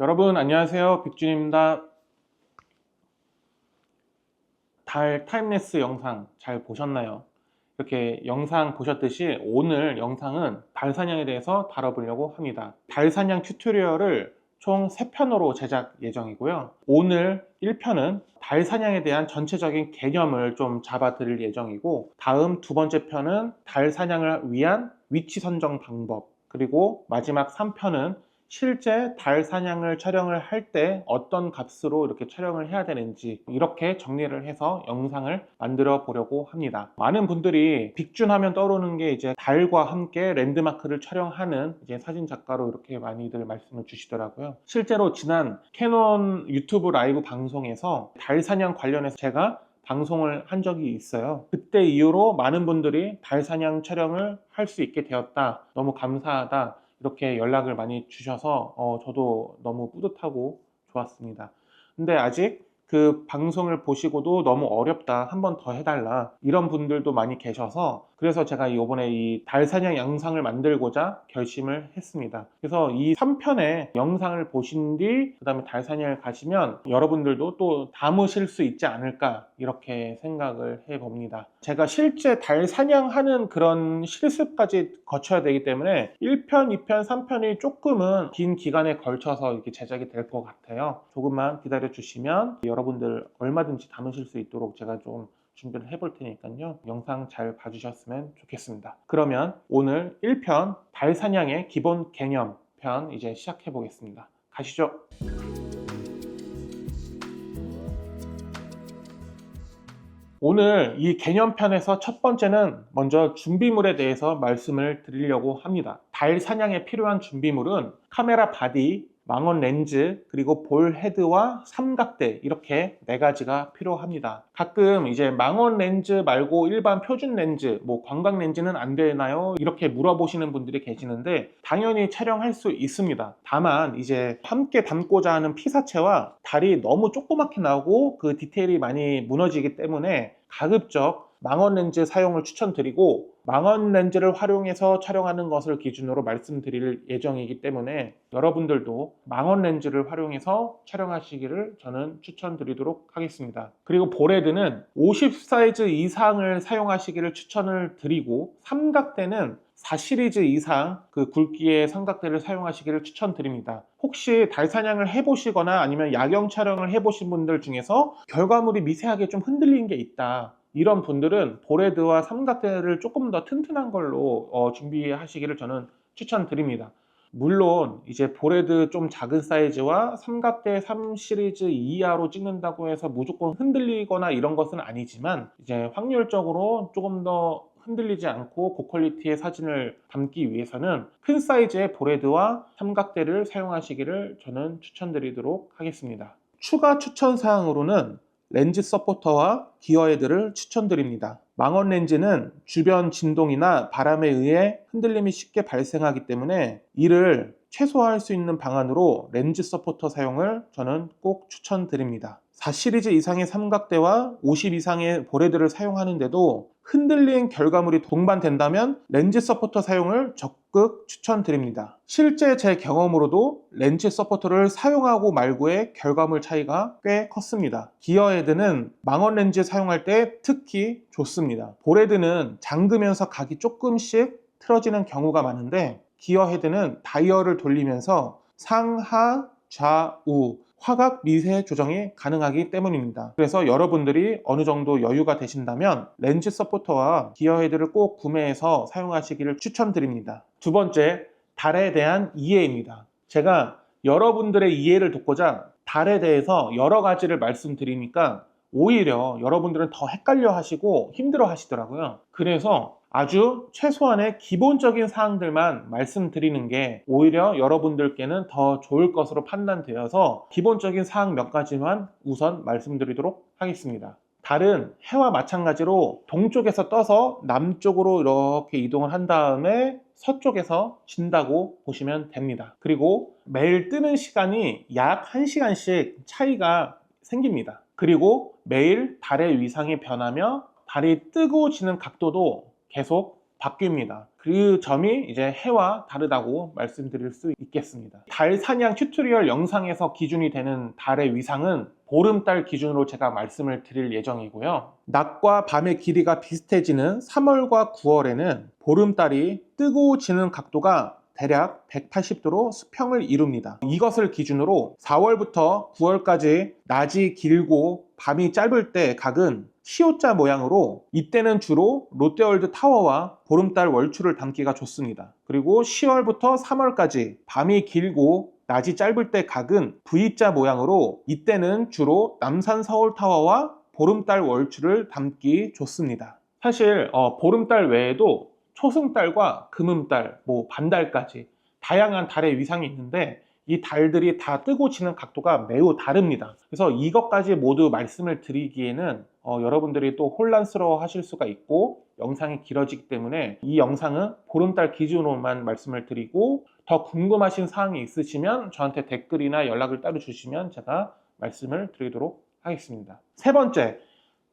여러분 안녕하세요, 빅준입니다. 달 타임랩스 영상 잘 보셨나요? 이렇게 영상 보셨듯이 오늘 영상은 달 사냥에 대해서 다뤄보려고 합니다. 달 사냥 튜토리얼을 총 3편으로 제작 예정이고요. 오늘 1편은 달 사냥에 대한 전체적인 개념을 좀 잡아 드릴 예정이고, 다음 두 번째 편은 달 사냥을 위한 위치 선정 방법, 그리고 마지막 3편은 실제 달 사냥을 촬영을 할 때 어떤 값으로 이렇게 촬영을 해야 되는지 이렇게 정리를 해서 영상을 만들어 보려고 합니다. 많은 분들이 빅준 하면 떠오르는 게 이제 달과 함께 랜드마크를 촬영하는 이제 사진 작가로 이렇게 많이들 말씀을 주시더라고요. 실제로 지난 캐논 유튜브 라이브 방송에서 달 사냥 관련해서 제가 방송을 한 적이 있어요. 그때 이후로 많은 분들이 달 사냥 촬영을 할 수 있게 되었다, 너무 감사하다, 이렇게 연락을 많이 주셔서 저도 너무 뿌듯하고 좋았습니다. 근데 아직 그 방송을 보시고도 너무 어렵다, 한 번 더 해달라, 이런 분들도 많이 계셔서, 그래서 제가 이번에 이 달사냥 영상을 만들고자 결심을 했습니다. 그래서 이 3편의 영상을 보신 뒤 그 다음에 달사냥을 가시면 여러분들도 또 담으실 수 있지 않을까, 이렇게 생각을 해봅니다. 제가 실제 달사냥하는 그런 실습까지 거쳐야 되기 때문에 1편, 2편, 3편이 조금은 긴 기간에 걸쳐서 이렇게 제작이 될 것 같아요. 조금만 기다려 주시면 여러분들 얼마든지 담으실 수 있도록 제가 좀 준비를 해볼 테니까요. 영상 잘 봐주셨으면 좋겠습니다. 그러면 오늘 1편 달사냥의 기본 개념 편 이제 시작해 보겠습니다. 가시죠. 오늘 이 개념편에서 첫 번째는 먼저 준비물에 대해서 말씀을 드리려고 합니다. 달 사냥에 필요한 준비물은 카메라 바디, 망원 렌즈, 그리고 볼 헤드와 삼각대, 이렇게 4가지가 필요합니다. 가끔 이제 망원 렌즈 말고 일반 표준 렌즈, 관광 렌즈는 안 되나요? 이렇게 물어보시는 분들이 계시는데 당연히 촬영할 수 있습니다. 다만 이제 함께 담고자 하는 피사체와 달이 너무 조그맣게 나오고 그 디테일이 많이 무너지기 때문에 가급적 망원 렌즈 사용을 추천드리고, 망원 렌즈를 활용해서 촬영하는 것을 기준으로 말씀드릴 예정이기 때문에 여러분들도 망원 렌즈를 활용해서 촬영하시기를 저는 추천드리도록 하겠습니다. 그리고 볼헤드는 50 사이즈 이상을 사용하시기를 추천을 드리고, 삼각대는 4 시리즈 이상 그 굵기의 삼각대를 사용하시기를 추천드립니다. 혹시 달 사냥을 해보시거나 아니면 야경 촬영을 해보신 분들 중에서 결과물이 미세하게 좀 흔들리는 게 있다, 이런 분들은 볼헤드와 삼각대를 조금 더 튼튼한 걸로 준비하시기를 저는 추천드립니다. 물론 이제 볼헤드 좀 작은 사이즈와 삼각대 3 시리즈 이하로 찍는다고 해서 무조건 흔들리거나 이런 것은 아니지만, 이제 확률적으로 조금 더 흔들리지 않고 고퀄리티의 사진을 담기 위해서는 큰 사이즈의 볼헤드와 삼각대를 사용하시기를 저는 추천드리도록 하겠습니다. 추가 추천 사항으로는 렌즈 서포터와 기어헤드를 추천드립니다. 망원 렌즈는 주변 진동이나 바람에 의해 흔들림이 쉽게 발생하기 때문에 이를 최소화할 수 있는 방안으로 렌즈 서포터 사용을 저는 꼭 추천드립니다. 4 시리즈 이상의 삼각대와 50 이상의 볼헤드를 사용하는데도 흔들린 결과물이 동반된다면 렌즈 서포터 사용을 적극 추천드립니다. 실제 제 경험으로도 렌즈 서포터를 사용하고 말고의 결과물 차이가 꽤 컸습니다. 기어헤드는 망원 렌즈 사용할 때 특히 좋습니다. 볼헤드는 잠그면서 각이 조금씩 틀어지는 경우가 많은데, 기어헤드는 다이얼을 돌리면서 상하, 좌우 화각 미세 조정이 가능하기 때문입니다. 그래서 여러분들이 어느 정도 여유가 되신다면 렌즈 서포터와 기어헤드를 꼭 구매해서 사용하시기를 추천드립니다. 두 번째, 달에 대한 이해입니다. 제가 여러분들의 이해를 돕고자 달에 대해서 여러 가지를 말씀드리니까 오히려 여러분들은 더 헷갈려 하시고 힘들어 하시더라고요. 그래서 아주 최소한의 기본적인 사항들만 말씀드리는 게 오히려 여러분들께는 더 좋을 것으로 판단되어서 기본적인 사항 몇 가지만 우선 말씀드리도록 하겠습니다. 달은 해와 마찬가지로 동쪽에서 떠서 남쪽으로 이렇게 이동을 한 다음에 서쪽에서 진다고 보시면 됩니다. 그리고 매일 뜨는 시간이 약 1시간씩 차이가 생깁니다. 그리고 매일 달의 위상이 변하며 달이 뜨고 지는 각도도 계속 바뀝니다. 그 점이 이제 해와 다르다고 말씀드릴 수 있겠습니다. 달 사냥 튜토리얼 영상에서 기준이 되는 달의 위상은 보름달 기준으로 제가 말씀을 드릴 예정이고요. 낮과 밤의 길이가 비슷해지는 3월과 9월에는 보름달이 뜨고 지는 각도가 대략 180도로 수평을 이룹니다. 이것을 기준으로 4월부터 9월까지 낮이 길고 밤이 짧을 때 각은 C자 모양으로, 이때는 주로 롯데월드 타워와 보름달 월출을 담기가 좋습니다. 그리고 10월부터 3월까지 밤이 길고 낮이 짧을 때 각은 V자 모양으로, 이때는 주로 남산 서울타워와 보름달 월출을 담기 좋습니다. 사실 보름달 외에도 초승달과 금음달, 반달까지 다양한 달의 위상이 있는데 이 달들이 다 뜨고 지는 각도가 매우 다릅니다. 그래서 이것까지 모두 말씀을 드리기에는 여러분들이 또 혼란스러워 하실 수가 있고 영상이 길어지기 때문에 이 영상은 보름달 기준으로만 말씀을 드리고, 더 궁금하신 사항이 있으시면 저한테 댓글이나 연락을 따로 주시면 제가 말씀을 드리도록 하겠습니다. 세 번째,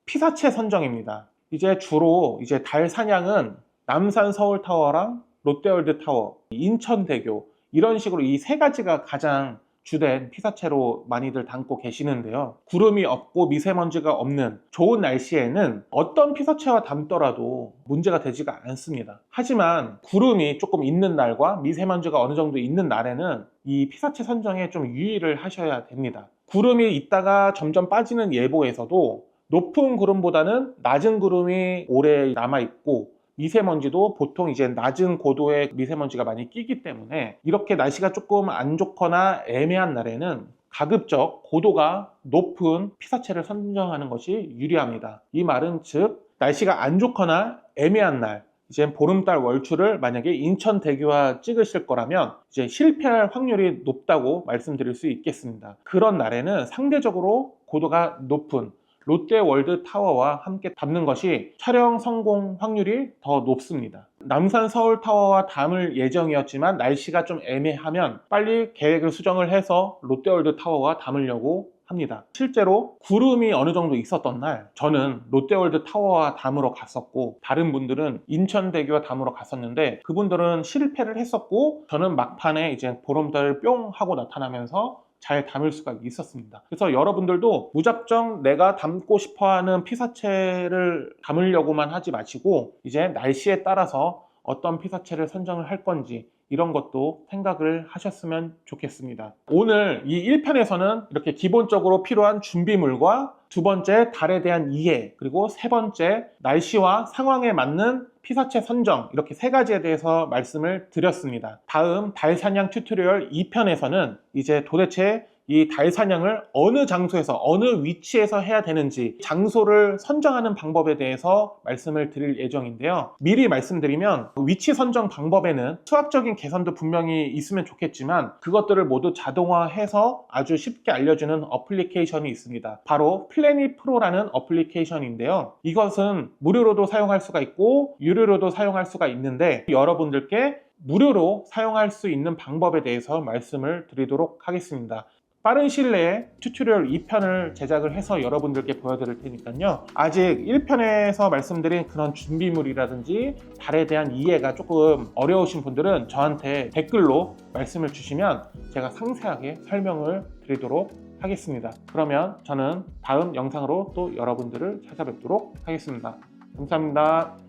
피사체 선정입니다. 이제 주로 달 사냥은 남산 서울타워랑 롯데월드 타워, 인천대교, 이런 식으로 이 세 가지가 가장 주된 피사체로 많이들 담고 계시는데요. 구름이 없고 미세먼지가 없는 좋은 날씨에는 어떤 피사체와 담더라도 문제가 되지가 않습니다. 하지만 구름이 조금 있는 날과 미세먼지가 어느 정도 있는 날에는 이 피사체 선정에 좀 유의를 하셔야 됩니다. 구름이 있다가 점점 빠지는 예보에서도 높은 구름보다는 낮은 구름이 오래 남아있고, 미세먼지도 보통 이제 낮은 고도의 미세먼지가 많이 끼기 때문에 이렇게 날씨가 조금 안 좋거나 애매한 날에는 가급적 고도가 높은 피사체를 선정하는 것이 유리합니다. 이 말은 즉, 날씨가 안 좋거나 애매한 날, 이제 보름달 월출을 만약에 인천대교와 찍으실 거라면 이제 실패할 확률이 높다고 말씀드릴 수 있겠습니다. 그런 날에는 상대적으로 고도가 높은 롯데월드 타워와 함께 담는 것이 촬영 성공 확률이 더 높습니다. 남산 서울타워와 담을 예정이었지만 날씨가 좀 애매하면 빨리 계획을 수정을 해서 롯데월드 타워와 담으려고 합니다. 실제로 구름이 어느 정도 있었던 날 저는 롯데월드 타워와 담으러 갔었고, 다른 분들은 인천대교와 담으러 갔었는데 그분들은 실패를 했었고, 저는 막판에 이제 보름달을 뿅 하고 나타나면서 잘 담을 수가 있었습니다. 그래서 여러분들도 무작정 내가 담고 싶어하는 피사체를 담으려고만 하지 마시고 이제 날씨에 따라서 어떤 피사체를 선정을 할 건지 이런 것도 생각을 하셨으면 좋겠습니다. 오늘 이 1편에서는 이렇게 기본적으로 필요한 준비물과 두 번째, 달에 대한 이해, 그리고 세 번째, 날씨와 상황에 맞는 피사체 선정, 이렇게 세 가지에 대해서 말씀을 드렸습니다. 다음 달 사냥 튜토리얼 2편에서는 이제 도대체 이 달 사냥을 어느 장소에서 어느 위치에서 해야 되는지 장소를 선정하는 방법에 대해서 말씀을 드릴 예정인데요. 미리 말씀드리면 위치 선정 방법에는 수학적인 계산도 분명히 있으면 좋겠지만 그것들을 모두 자동화해서 아주 쉽게 알려주는 어플리케이션이 있습니다. 바로 플래닛 프로라는 어플리케이션인데요. 이것은 무료로도 사용할 수가 있고 유료로도 사용할 수가 있는데 여러분들께 무료로 사용할 수 있는 방법에 대해서 말씀을 드리도록 하겠습니다. 빠른 시일 내에 튜토리얼 2편을 제작을 해서 여러분들께 보여드릴 테니까요. 아직 1편에서 말씀드린 그런 준비물이라든지 달에 대한 이해가 조금 어려우신 분들은 저한테 댓글로 말씀을 주시면 제가 상세하게 설명을 드리도록 하겠습니다. 그러면 저는 다음 영상으로 또 여러분들을 찾아뵙도록 하겠습니다. 감사합니다.